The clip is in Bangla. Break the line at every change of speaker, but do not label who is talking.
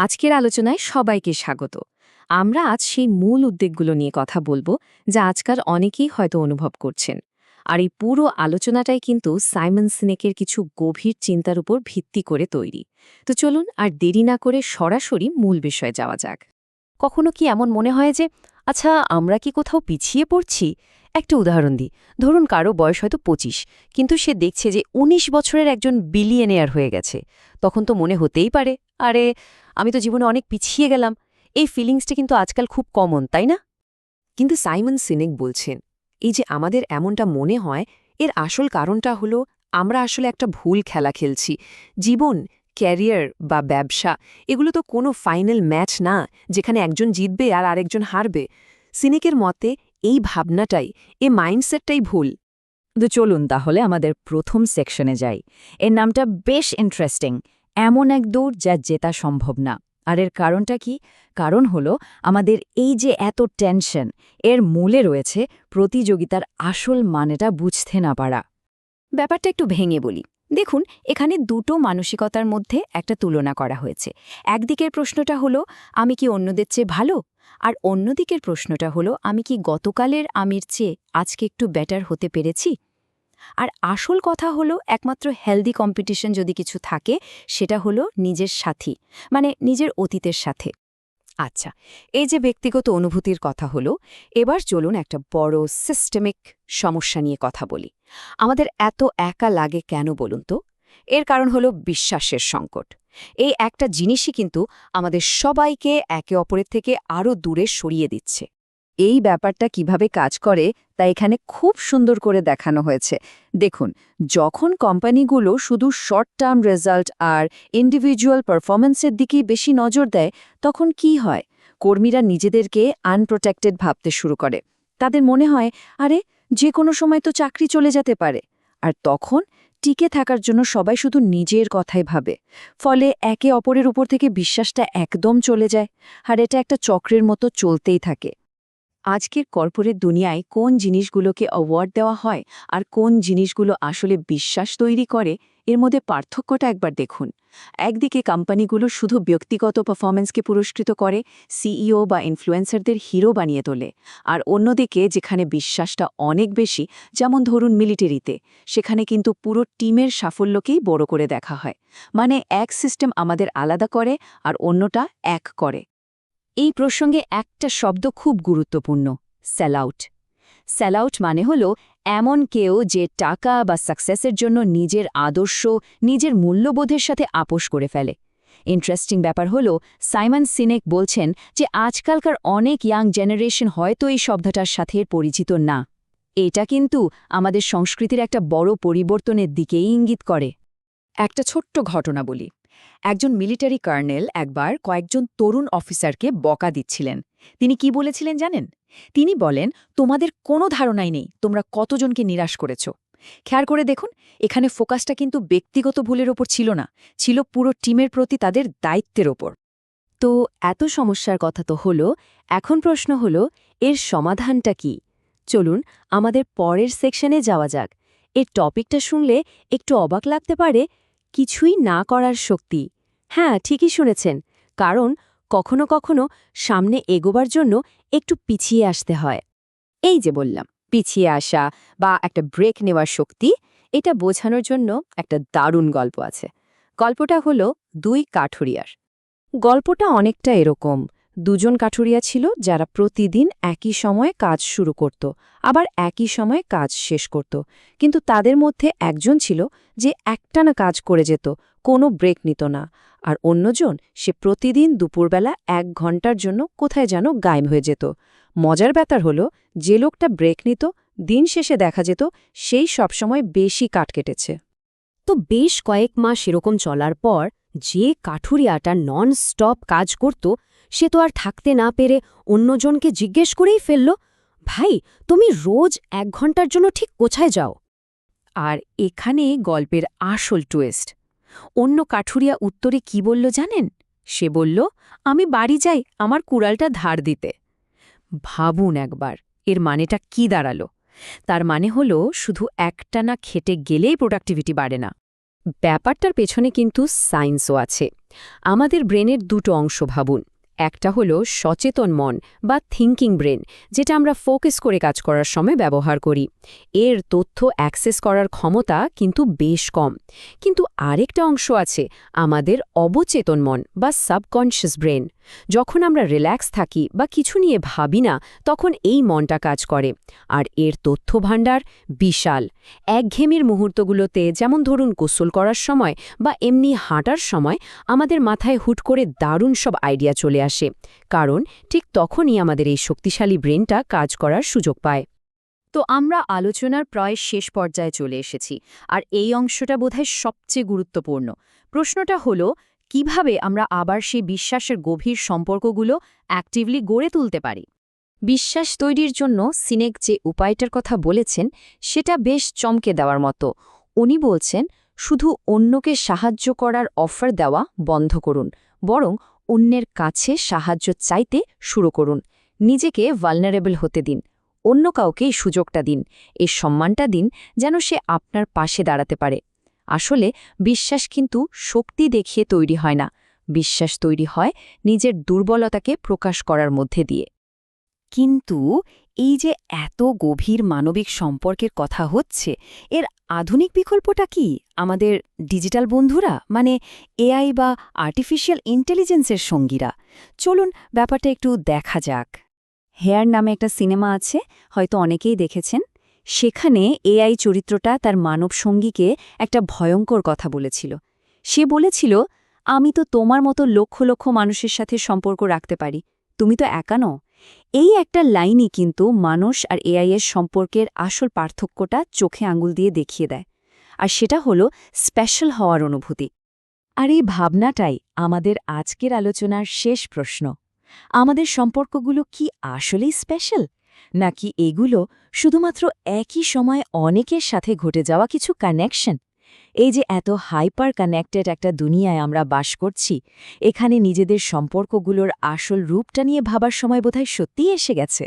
আজকের আলোচনায় সবাইকে স্বাগত। আমরা আজ সেই মূল উদ্বেগগুলো নিয়ে কথা বলবো, যা আজকাল অনেকেই হয়তো অনুভব করছেন। আর এই পুরো আলোচনাটাই কিন্তু সাইমন সিনেকের কিছু গভীর চিন্তার উপর ভিত্তি করে তৈরি। তো চলুন আর দেরি না করে সরাসরি মূল বিষয়ে যাওয়া যাক।
কখনো কি এমন মনে হয় যে আচ্ছা আমরা কি কোথাও পিছিয়ে পড়ছি? একটা উদাহরণ দিই। ধরুন কারো বয়স হয়তো ২৫, কিন্তু সে দেখছে যে ১৯ বছরের একজন বিলিয়নিয়ার হয়ে গেছে। তখন তো মনে হতেই পারে, আরে আমি তো জীবনে অনেক পিছিয়ে গেলাম। এই ফিলিংসটা কিন্তু আজকাল খুব কমন, তাই না?
কিন্তু সাইমন সিনেক বলছেন, এই যে আমাদের এমনটা মনে হয়, এর আসল কারণটা হলো আমরা আসলে একটা ভুল খেলা খেলছি। জীবন, ক্যারিয়ার বা ব্যবসা, এগুলো তো কোনো ফাইনাল ম্যাচ না যেখানে একজন জিতবে আর আরেকজন হারবে। সিনেকের মতে এই ভাবনাটাই, এই মাইন্ডসেটটাই ভুল।
তো চলুন তাহলে আমাদের প্রথম সেকশনে যাই। এর নামটা বেশ ইন্টারেস্টিং, এমন এক দৌড় যা জেতা সম্ভব না। আর এর কারণটা কি? কারণ হলো আমাদের এই যে এত টেনশন, এর মূলে রয়েছে প্রতিযোগিতার আসল মানেটা বুঝতে না পারা। ব্যাপারটা একটু ভেঙে বলি। দেখুন, এখানে দুটো মানসিকতার মধ্যে একটা তুলনা করা হয়েছে। একদিকের প্রশ্নটা হলো আমি কি অন্যদের চেয়ে ভালো, আর অন্যদিকের প্রশ্নটা হলো আমি কি গতকালের আমির চেয়ে আজকে একটু বেটার হতে পেরেছি। আর আসল কথা হলো একমাত্র হেলদি কম্পিটিশন যদি কিছু থাকে, সেটা হলো নিজের সাথী, মানে নিজের অতীতের সাথে। আচ্ছা, এই যে ব্যক্তিগত অনুভূতির কথা হলো, এবার চলুন একটা বড় সিস্টেমিক সমস্যা নিয়ে কথা বলি। আমাদের এত একা লাগে কেন বলুন তো? এর কারণ হলো বিশ্বাসের সংকট। এই একটা জিনিসই কিন্তু আমাদের সবাইকে একে অপরের থেকে আরও দূরে সরিয়ে দিচ্ছে। এই ব্যাপারটা কিভাবে কাজ করে তা এখানে খুব সুন্দর করে দেখানো হয়েছে। দেখুন, যখন কোম্পানিগুলো শুধু শর্ট টার্ম রেজাল্ট আর ইন্ডিভিজুয়াল পারফরম্যান্সের দিকেই বেশি নজর দেয়, তখন কি হয়? কর্মীরা নিজেদেরকে আনপ্রোটেক্টেড ভাবতে শুরু করে। তাদের মনে হয়, আরে যে কোনো সময় তো চাকরি চলে যেতে পারে। আর তখন টিকে থাকার জন্য সবাই শুধু নিজের কথাই ভাবে। ফলে একে অপরের উপর থেকে বিশ্বাসটা একদম চলে যায়। আর এটা একটা চক্রের মতো চলতেই থাকে।
আজকের কর্পোরেট দুনিয়ায় কোন জিনিসগুলোকে অ্যাওয়ার্ড দেওয়া হয় আর কোন জিনিসগুলো আসলে বিশ্বাস তৈরি করে, এর মধ্যে পার্থক্যটা একবার দেখুন। একদিকে কোম্পানিগুলো শুধু ব্যক্তিগত পারফরম্যান্সকে পুরস্কৃত করে, সিইও বা ইনফ্লুয়েন্সারদের হিরো বানিয়ে তোলে। আর অন্যদিকে যেখানে বিশ্বাসটা অনেক বেশি, যেমন ধরুন মিলিটারিতে, সেখানে কিন্তু পুরো টিমের সাফল্যকেই বড় করে দেখা হয়। মানে এক সিস্টেম আমাদের আলাদা করে আর অন্যটা এক করে।
এই প্রসঙ্গে একটা শব্দ খুব গুরুত্বপূর্ণ, সেলআউট। সেলআউট মানে হলো এমন কেউ যে টাকা বা সাকসেসের জন্য নিজের আদর্শ, নিজের মূল্যবোধের সাথে আপোস করে ফেলে। ইন্টারেস্টিং ব্যাপার হলো সাইমন সিনেক বলছেন যে আজকালকার অনেক ইয়াং জেনারেশন হয়তো এই শব্দটার সাথে পরিচিত না। এটা কিন্তু আমাদের সংস্কৃতির একটা বড় পরিবর্তনের দিকেই ইঙ্গিত করে। একটা ছোট্ট ঘটনা বলি। একজন মিলিটারি কর্নেল একবার কয়েকজন তরুণ অফিসারকে বকা দিচ্ছিলেন। তিনি কি বলেছিলেন জানেন? তিনি বলেন, তোমাদের কোনো ধারণাই নেই তোমরা কতজনকে নিরাশ করেছ। খেয়াল করে দেখুন, এখানে ফোকাসটা কিন্তু ব্যক্তিগত ভুলের ওপর ছিল না, ছিল পুরো টিমের প্রতি তাদের দায়িত্বের ওপর।
তো এত সমস্যার কথা তো হলো, এখন প্রশ্ন হলো এর সমাধানটা কি? চলুন আমাদের পরের সেকশনে যাওয়া যাক। এর টপিকটা শুনলে একটু অবাক লাগতে পারে, কিছুই না করার শক্তি। হ্যাঁ, ঠিকই শুনেছেন। কারণ কখনো কখনো সামনে এগোবার জন্য একটু পিছিয়ে আসতে হয়। এই যে বললাম, পিছিয়ে আসা বা একটা ব্রেক নেওয়ার শক্তি, এটা বোঝানোর জন্য একটা দারুণ গল্প আছে। গল্পটা হলো দুই কাঠুরিয়ার। গল্পটা অনেকটা এরকম। দুজন কাঠুরিয়া ছিল যারা প্রতিদিন একই সময়ে কাজ শুরু করত, আবার একই সময়ে কাজ শেষ করত। কিন্তু তাদের মধ্যে একজন ছিল যে একটানা কাজ করে যেত, কোনো ব্রেক নিত না। আর অন্যজন, সে প্রতিদিন দুপুরবেলা ১ ঘন্টার জন্য কোথায় যেন গায়েব হয়ে যেত। মজার ব্যাপার হলো, যে লোকটা ব্রেক নিত, দিন শেষে দেখা যেত সেই সবসময় বেশি কাট কেটেছে।
তো বেশ কয়েক মাস এরকম চলার পর যে কাঠুরিয়াটা নন স্টপ কাজ করত, সে তো আর থাকতে না পেরে অন্যজনকে জিজ্ঞেস করেই ফেলল, ভাই তুমি রোজ ১ ঘন্টার জন্য ঠিক কোথায় যাও?
আর এখানে গল্পের আসল টুইস্ট। অন্য কাঠুরিয়া উত্তরে কি বলল জানেন? সে বলল, আমি বাড়ি যাই আমার কুড়ালটা ধার দিতে। ভাবুন একবার, এর মানেটা কি দাঁড়ালো? তার মানে হলো শুধু একটানা খেটে গেলেই প্রোডাক্টিভিটি বাড়ে না। ব্যাপারটার পেছনে কিন্তু সায়েন্সও আছে। আমাদের ব্রেনের দুটো অংশ ভাবুন। একটা হলো সচেতন মন বা থিঙ্কিং ব্রেন, যেটা আমরা ফোকাস করে কাজ করার সময় ব্যবহার করি। এর তথ্য অ্যাক্সেস করার ক্ষমতা কিন্তু বেশ কম। কিন্তু আরেকটা অংশ আছে আমাদের অবচেতন মন বা সাবকনশিয়াস ব্রেন। যখন আমরা রিল্যাক্স থাকি বা কিছু নিয়ে ভাবি না, তখন এই মনটা কাজ করে। আর এর তথ্য ভাণ্ডার বিশাল। একঘেয়েমির মুহূর্তগুলোতে, যেমন ধরুন গোসল করার সময় বা এমনি হাঁটার সময়, আমাদের মাথায় হুট করে দারুণ সব আইডিয়া চলে আসে। কারণ ঠিক তখনই আমাদের এই শক্তিশালী ব্রেনটা কাজ করার সুযোগ পায়।
তো আমরা আলোচনার প্রায় শেষ পর্যায়ে চলে এসেছি, আর এই অংশটা বোধহয় সবচেয়ে গুরুত্বপূর্ণ। প্রশ্নটা হলো, কিভাবে আমরা আবার সেই বিশ্বাসের গভীর সম্পর্কগুলো অ্যাক্টিভলি গড়ে তুলতে পারি? বিশ্বাস তৈরির জন্য সিনেক যে উপায়টার কথা বলেছেন, সেটা বেশ চমকে দেওয়ার মতো। উনি বলছেন, শুধু অন্যকে সাহায্য করার অফার দেওয়া বন্ধ করুন, বরং অন্যের কাছে সাহায্য চাইতে শুরু করুন। নিজেকে ভালনারেবল হতে দিন, অন্য কাউকে এই সুযোগটা দিন, এই সম্মানটা দিন, যেন সে আপনার পাশে দাঁড়াতে পারে। আসলে বিশ্বাস কিন্তু শক্তি দেখিয়ে তৈরি হয় না, বিশ্বাস তৈরি হয় নিজের দুর্বলতাকে প্রকাশ করার মধ্যে দিয়ে। কিন্তু এই যে এত গভীর মানবিক সম্পর্কের কথা হচ্ছে, এর আধুনিক বিকল্পটা কি? আমাদের ডিজিটাল বন্ধুরা, মানে এআই বা আর্টিফিশিয়াল ইন্টেলিজেন্সের সঙ্গীরা। চলুন ব্যাপারটা একটু দেখা যাক। হেয়ার নামে একটা সিনেমা আছে, হয়তো অনেকেই দেখেছেন। সেখানে এআই চরিত্রটা তার মানব সঙ্গীকে একটা ভয়ঙ্কর কথা বলেছিল। সে বলেছিল, আমি তো তোমার মতো লক্ষ লক্ষ মানুষের সাথে সম্পর্ক রাখতে পারি, তুমি তো একা নও। এই একটা লাইনই কিন্তু মানুষ আর এআই এর সম্পর্কের আসল পার্থক্যটা চোখে আঙুল দিয়ে দেখিয়ে দেয়। আর সেটা হলো স্পেশাল হওয়ার অনুভূতি। আর এই ভাবনাটাই আমাদের আজকের আলোচনার শেষ প্রশ্ন। আমাদের সম্পর্কগুলো কি আসলেই স্পেশাল, নাকি এগুলো শুধুমাত্র একই সময় অনেকের সাথে ঘটে যাওয়া কিছু কানেকশন? এই যে এত হাইপার কানেক্টেড একটা দুনিয়ায় আমরা বাস করছি, এখানে নিজেদের সম্পর্কগুলোর আসল রূপটা নিয়ে ভাবার সময় বোধহয় সত্যিই এসে গেছে।